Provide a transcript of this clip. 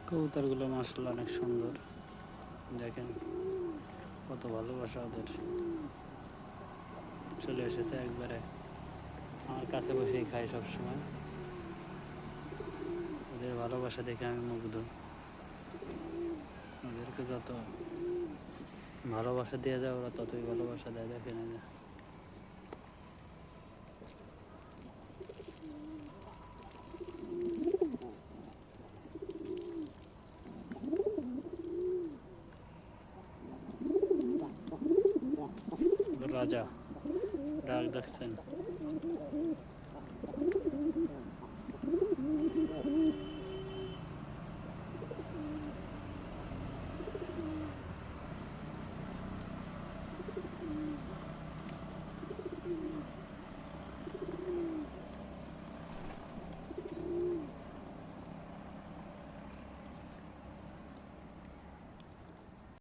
কবুতরগুলো মাশাআল্লাহ অনেক সুন্দর, দেখেন কত ভালোবাসা ওদের। চলে এসেছে একবারে আমার কাছে বসেই খায় সবসময়। ওদের ভালোবাসা দেখে আমি মুগ্ধ। ওদেরকে যত ভালোবাসা দেওয়া যায় ওরা ততই ভালোবাসা দেয়, দেখেন এই যে। রাজা, রাগ দেখছেন।